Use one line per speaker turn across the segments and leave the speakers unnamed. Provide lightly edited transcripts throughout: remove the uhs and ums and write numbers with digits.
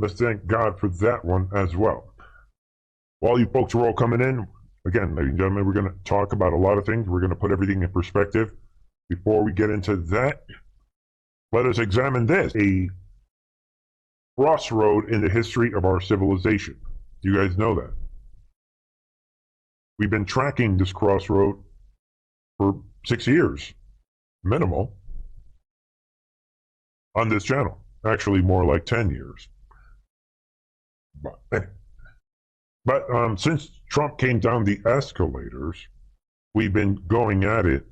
let's thank God for that one as well. While you folks are all coming in, again, ladies and gentlemen, we're going to talk about a lot of things. We're going to put everything in perspective. Before we get into that, let us examine this, a crossroad in the history of our civilization. Do you guys know that? We've been tracking this crossroad for 6 years, minimal, on this channel. Actually, more like 10 years. But since Trump came down the escalators, we've been going at it,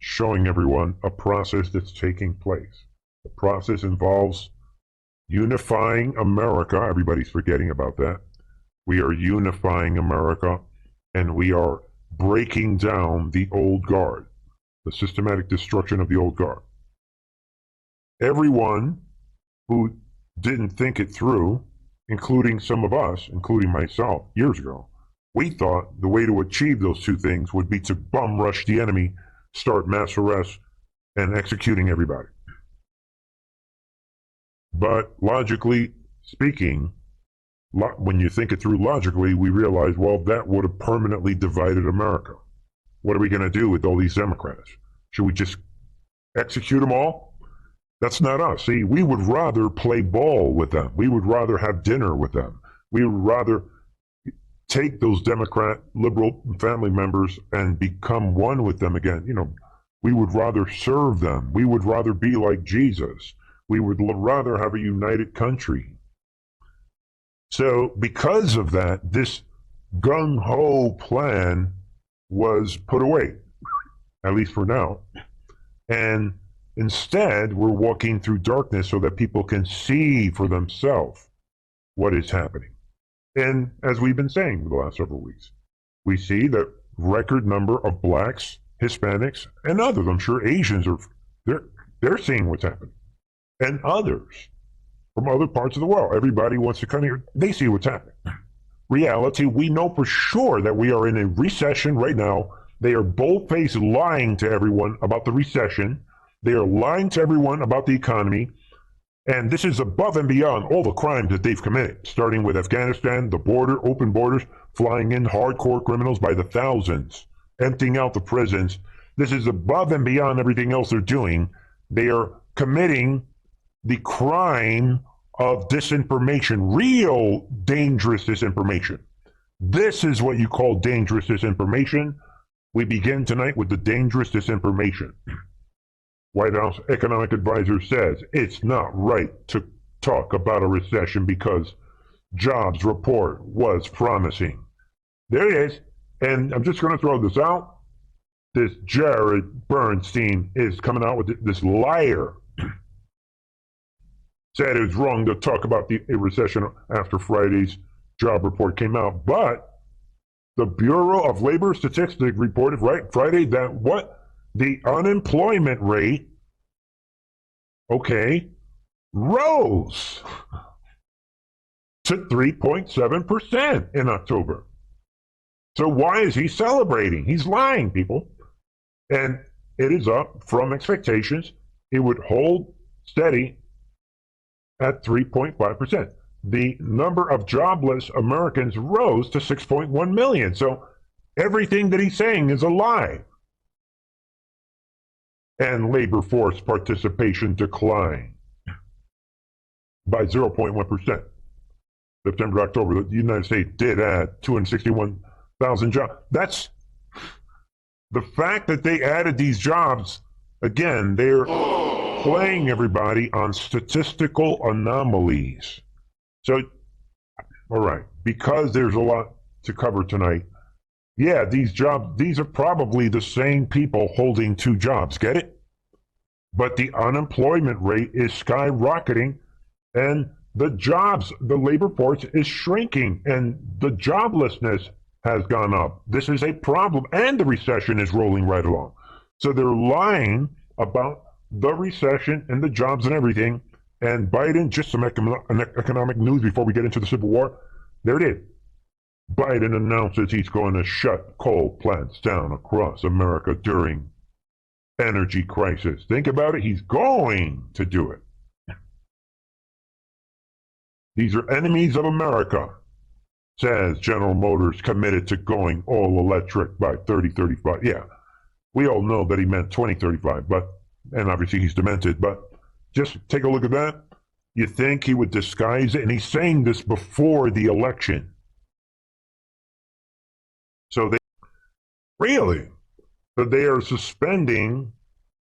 showing everyone a process that's taking place. The process involves unifying America. Everybody's forgetting about that. We are unifying America, and we are breaking down the old guard, the systematic destruction of the old guard. Everyone who didn't think it through, including some of us, including myself, years ago, we thought the way to achieve those two things would be to bum rush the enemy, start mass arrests, and executing everybody. But logically speaking, when you think it through logically, we realize, well, that would have permanently divided America. What are we going to do with all these Democrats? Should we just execute them all? That's not us. See, we would rather play ball with them. We would rather have dinner with them. We would rather take those Democrat, liberal family members and become one with them again. You know, we would rather serve them. We would rather be like Jesus. We would rather have a united country. So because of that, this gung-ho plan was put away, at least for now. And instead, we're walking through darkness so that people can see for themselves what is happening. And as we've been saying for the last several weeks, we see that record number of blacks, Hispanics, and others, I'm sure Asians they're seeing what's happening. And others from other parts of the world. Everybody wants to come here. They see what's happening. Reality, we know for sure that we are in a recession right now. They are bold-faced lying to everyone about the recession. They are lying to everyone about the economy. And this is above and beyond all the crimes that they've committed, starting with Afghanistan, the border, open borders, flying in hardcore criminals by the thousands, emptying out the prisons. This is above and beyond everything else they're doing. They are committing the crime of disinformation, real dangerous disinformation. This is what you call dangerous disinformation. We begin tonight with the dangerous disinformation. White House economic advisor says it's not right to talk about a recession because jobs report was promising. There it is. And I'm just going to throw this out. This Jared Bernstein is coming out with this liar. Said it was wrong to talk about a recession after Friday's job report came out. But the Bureau of Labor Statistics reported Friday that the unemployment rate, rose to 3.7% in October. So why is he celebrating? He's lying, people. And it is up from expectations. It would hold steady at 3.5%. The number of jobless Americans rose to 6.1 million. So everything that he's saying is a lie. And labor force participation declined by 0.1%. September, October, the United States did add 261,000 jobs. That's the fact that they added these jobs. Again, they're playing everybody on statistical anomalies. So, all right, because there's a lot to cover tonight. Yeah, these are probably the same people holding two jobs, get it? But the unemployment rate is skyrocketing, and the labor force is shrinking, and the joblessness has gone up. This is a problem, and the recession is rolling right along. So they're lying about the recession and the jobs and everything. And Biden, just some economic news before we get into the Civil War. There it is. Biden announces he's going to shut coal plants down across America during energy crisis. Think about it. He's going to do it. These are enemies of America, says General Motors committed to going all electric by 2035. Yeah, we all know that he meant 2035, and obviously he's demented, but just take a look at that. You think he would disguise it? And he's saying this before the election. So they are suspending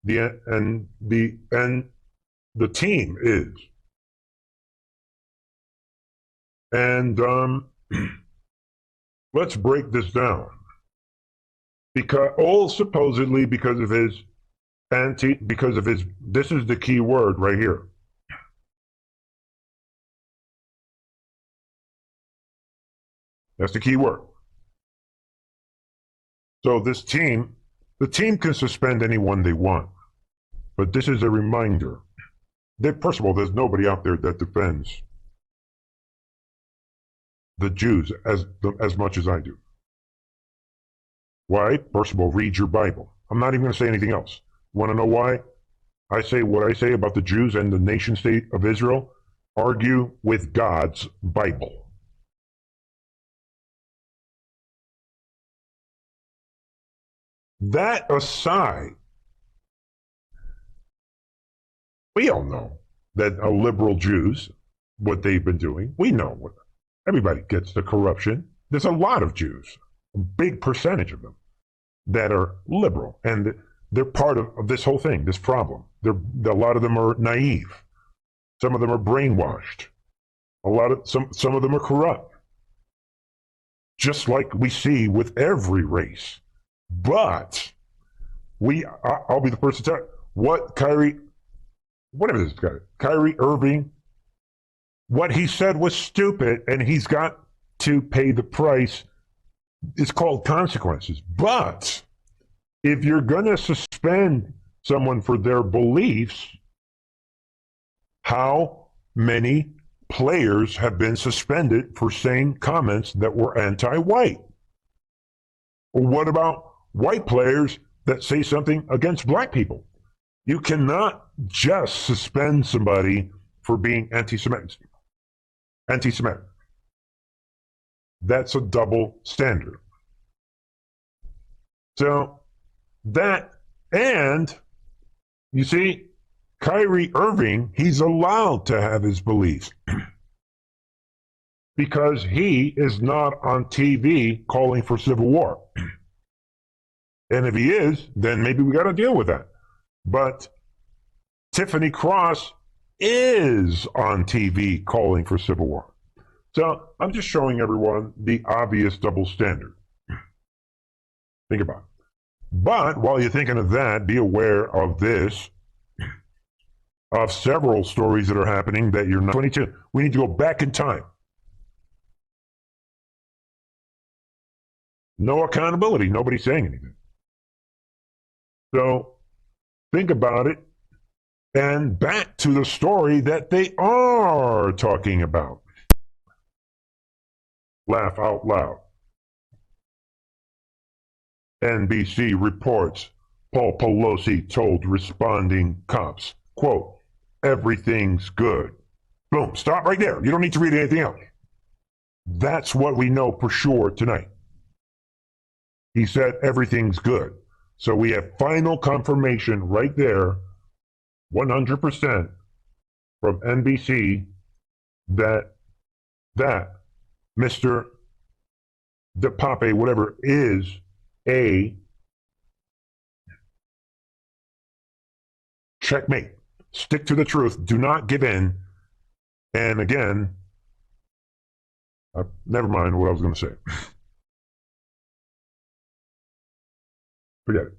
the team is. And let's break this down. Supposedly because of his this is the key word right here. That's the key word. So the team can suspend anyone they want. But this is a reminder that, first of all, there's nobody out there that defends the Jews as much as I do. Why? First of all, read your Bible. I'm not even going to say anything else. Want to know why I say what I say about the Jews and the nation state of Israel? Argue with God's Bible. That aside, we all know that liberal Jews, what they've been doing, we know what everybody gets the corruption. There's a lot of Jews, a big percentage of them, that are liberal, and they're part of this whole thing, this problem. A lot of them are naive. Some of them are brainwashed. Some of them are corrupt. Just like we see with every race. But I'll be the first to tell you what Kyrie Irving, what he said was stupid, and he's got to pay the price. It's called consequences. But if you're going to suspend someone for their beliefs, how many players have been suspended for saying comments that were anti-white? Or what about white players that say something against black people? You cannot just suspend somebody for being anti-Semitic. That's a double standard. So that, and you see, Kyrie Irving, he's allowed to have his beliefs because he is not on TV calling for civil war. And if he is, then maybe we got to deal with that. But Tiffany Cross is on TV calling for civil war. So I'm just showing everyone the obvious double standard. Think about it. But while you're thinking of that, be aware of this, of several stories that are happening that you're not. 22. We need to go back in time. No accountability. Nobody's saying anything. So think about it, and back to the story that they are talking about. Laugh out loud. NBC reports Paul Pelosi told responding cops, quote, "Everything's good." Boom, stop right there. You don't need to read anything else. That's what we know for sure tonight. He said everything's good. So we have final confirmation right there, 100% from NBC that Mr. DePape, whatever, is a checkmate. Stick to the truth. Do not give in. And again, never mind what I was going to say. Forget it.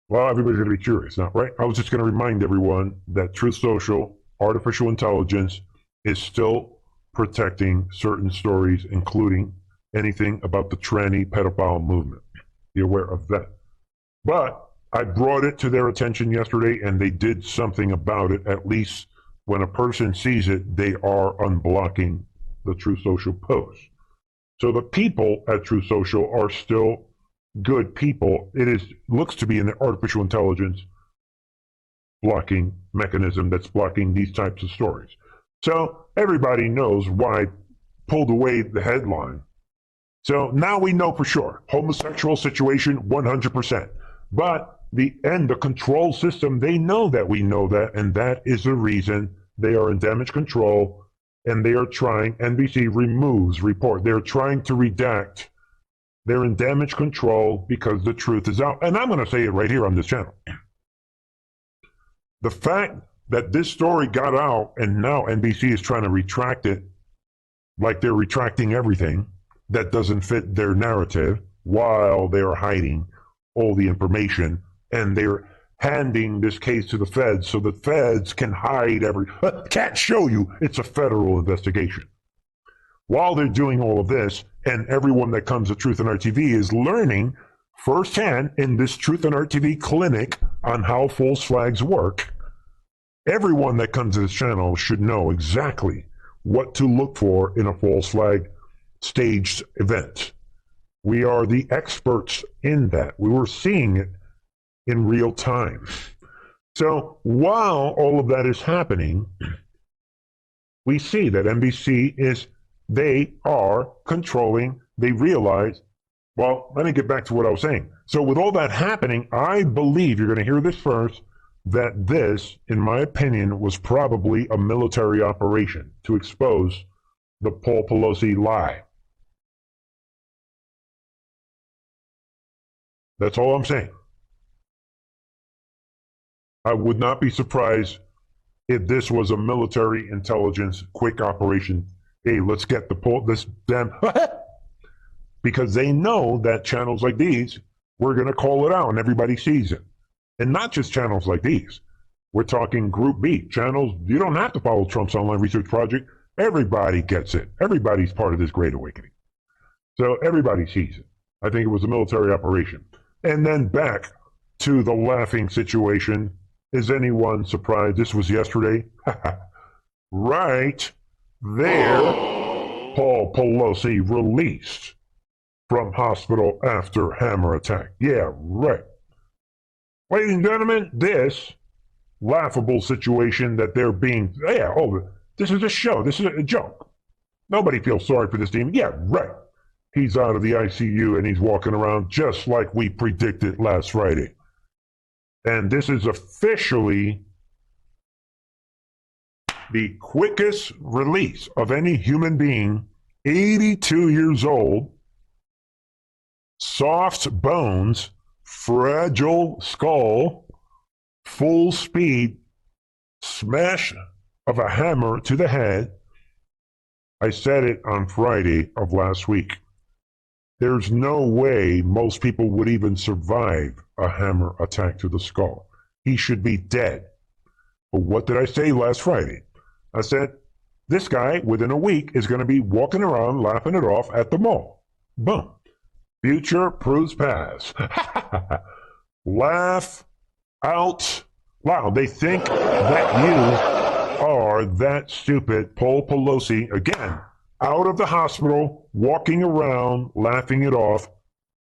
Well, everybody's going to be curious now, right? I was just going to remind everyone that Truth Social, artificial intelligence, is still protecting certain stories, including anything about the tranny pedophile movement. Be aware of that. But I brought it to their attention yesterday, and they did something about it. At least when a person sees it, they are unblocking the Truth Social post. So the people at Truth Social are still good people. It looks to be an artificial intelligence blocking mechanism that's blocking these types of stories. So everybody knows why I pulled away the headline. So now we know for sure. Homosexual situation, 100%. But the control system, they know that we know that, and that is the reason they are in damage control, and they are trying, NBC removes report. They're trying to redact. They're in damage control because the truth is out. And I'm going to say it right here on this channel. The fact that this story got out and now NBC is trying to retract it, like they're retracting everything that doesn't fit their narrative while they're hiding all the information, and they're handing this case to the feds so the feds can hide can't show you it's a federal investigation. While they're doing all of this, and everyone that comes to Truth and Art TV is learning firsthand in this Truth and Art TV clinic on how false flags work, everyone that comes to this channel should know exactly what to look for in a false flag staged event. We are the experts in that. We were seeing it in real time. So while all of that is happening, we see that NBC they are controlling, they realize, well, let me get back to what I was saying. So with all that happening, I believe, you're going to hear this first, that this, in my opinion, was probably a military operation to expose the Paul Pelosi lie. That's all I'm saying. I would not be surprised if this was a military intelligence quick operation. Hey, let's get this damn because they know that channels like these, we're going to call it out and everybody sees it. And not just channels like these. We're talking Group B channels. You don't have to follow Trump's online research project. Everybody gets it. Everybody's part of this great awakening. So everybody sees it. I think it was a military operation. And then back to the laughing situation. Is anyone surprised this was yesterday? Right there, Paul Pelosi released from hospital after hammer attack. Yeah, right. Ladies and gentlemen, this laughable situation that they're being, this is a show. This is a joke. Nobody feels sorry for this demon. Yeah, right. He's out of the ICU and he's walking around just like we predicted last Friday. And this is officially the quickest release of any human being, 82 years old, soft bones, fragile skull, full speed, smash of a hammer to the head. I said it on Friday of last week. There's no way most people would even survive a hammer attack to the skull. He should be dead. But what did I say last Friday? I said, this guy, within a week, is going to be walking around laughing it off at the mall. Boom. Future proves past. Laugh out loud. They think that you are that stupid. Paul Pelosi, again, out of the hospital, walking around, laughing it off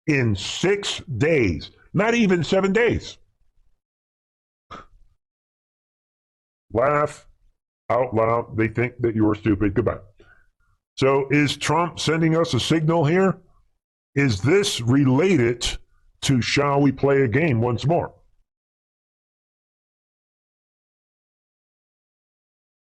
in 6 days. Not even 7 days. Laugh out loud. They think that you are stupid. Goodbye. So is Trump sending us a signal here? Is this related to shall we play a game once more?